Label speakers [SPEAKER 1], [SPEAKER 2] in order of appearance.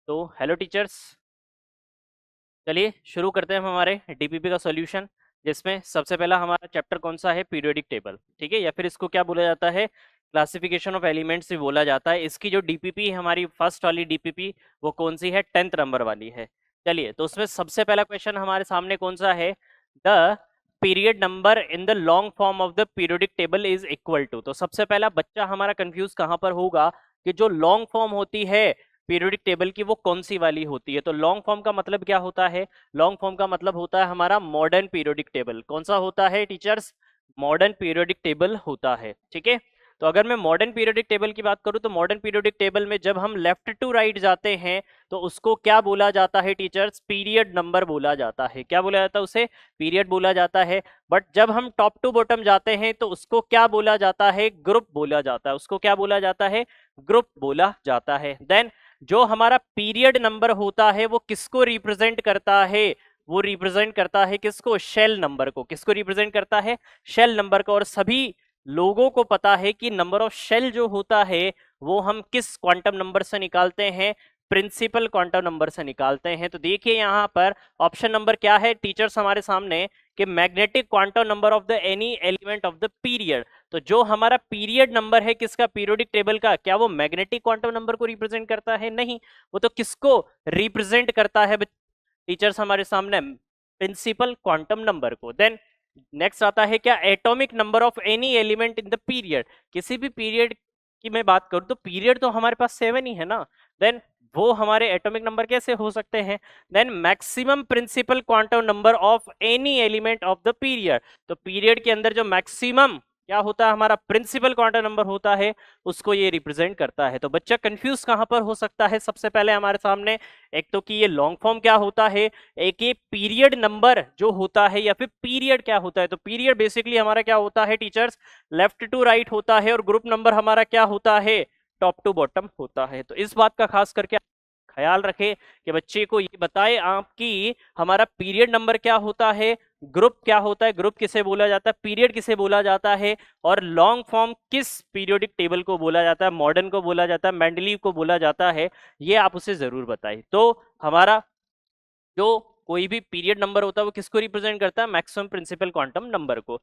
[SPEAKER 1] तो hello teachers, चलिए शुरू करते हैं हम हमारे डीपीपी का सॉल्यूशन, जिसमें सबसे पहला हमारा चैप्टर कौन सा है, पीरियोडिक टेबल। ठीक है, या फिर इसको क्या बोला जाता है, क्लासिफिकेशन ऑफ एलिमेंट्स भी बोला जाता है। इसकी जो डीपीपी हमारी फर्स्ट वाली डीपीपी वो कौन सी है, 10th नंबर वाली है। चलिए, तो उसमें सबसे पहला क्वेश्चन हमारे सामने कौन सा है, the period number in the long form of the periodic table is equal to. तो सबसे पहला बच्चा हमारा कंफ्यूज कहां पर होगा कि जो लॉन्ग फॉर्म होती है पीरियोडिक टेबल की वो कौन सी वाली होती है। तो लॉन्ग फॉर्म का मतलब क्या होता है, लॉन्ग फॉर्म का मतलब होता है हमारा मॉडर्न पीरियोडिक टेबल। कौन सा होता है टीचर्स, मॉडर्न पीरियोडिक टेबल होता है। ठीक है, तो अगर मैं मॉडर्न पीरियोडिक टेबल की बात करूं तो मॉडर्न पीरियोडिक टेबल में जब हम लेफ्ट टू राइट जाते हैं तो उसको क्या बोला जाता है टीचर्स, पीरियड नंबर बोला जाता है। क्या बोला जाता है उसे, पीरियड बोला जाता है। बट जब हम टॉप टू बॉटम जाते हैं तो उसको क्या बोला जाता है, ग्रुप बोला जाता है। उसको क्या बोला जाता है, ग्रुप बोला जाता है। देन जो हमारा पीरियड नंबर होता है वो किसको रिप्रेजेंट करता है, वो रिप्रेजेंट करता है किसको, शेल नंबर को। किसको रिप्रेजेंट करता है, शेल नंबर को। और सभी लोगों को पता है कि नंबर ऑफ शेल जो होता है वो हम किस क्वांटम नंबर से निकालते हैं, प्रिंसिपल क्वांटम नंबर से निकालते हैं। तो देखिए यहां पर ऑप्शन नंबर क्या है टीचर्स हमारे सामने, कि magnetic quantum number of the any element of the period. तो जो हमारा पीरियड नंबर है किसका, पीरियोडिक टेबल का, क्या वो मैग्नेटिक क्वांटम नंबर को रिप्रेजेंट करता है, नहीं। वो तो किसको रिप्रेजेंट करता है टीचर्स हमारे सामने, प्रिंसिपल क्वांटम नंबर को। देन नेक्स्ट आता है क्या, atomic number of any element in the period. किसी भी पीरियड की मैं बात करूं तो पीरियड तो हमारे पास 7 ही है ना, देन वो हमारे एटॉमिक नंबर कैसे हो सकते हैं। Then maximum principal quantum number of any element of the period. तो पीरियड के अंदर जो मैक्सिमम क्या होता है हमारा प्रिंसिपल क्वांटम नंबर होता है उसको ये रिप्रेजेंट करता है। तो बच्चा कंफ्यूज कहां पर हो सकता है, सबसे पहले हमारे सामने एक तो कि ये लॉन्ग फॉर्म क्या होता है, एक ये पीरियड नंबर जो होता है, या फिर पीरियड क्या होता है। तो पीरियड बेसिकली हमारा क्या होता है टीचर्स, लेफ्ट टू राइट होता है, और ग्रुप नंबर हमारा क्या होता है, टॉप टू बॉटम होता है। तो इस बात का खास करके ख्याल रखें कि बच्चे को ये बताए आपकी हमारा पीरियड नंबर क्या होता है, ग्रुप क्या होता है, ग्रुप किसे बोला जाता है, पीरियड किसे बोला जाता है, और लॉन्ग फॉर्म किस पीरियोडिक टेबल को बोला जाता है, मॉडर्न को बोला जाता है, मेंडलीव को बोला जाता है, ये आप उसे जरूर बताइए। तो हमारा जो कोई भी पीरियड नंबर होता है वो किसको रिप्रेजेंट करता है, मैक्सिमम प्रिंसिपल क्वांटम नंबर को।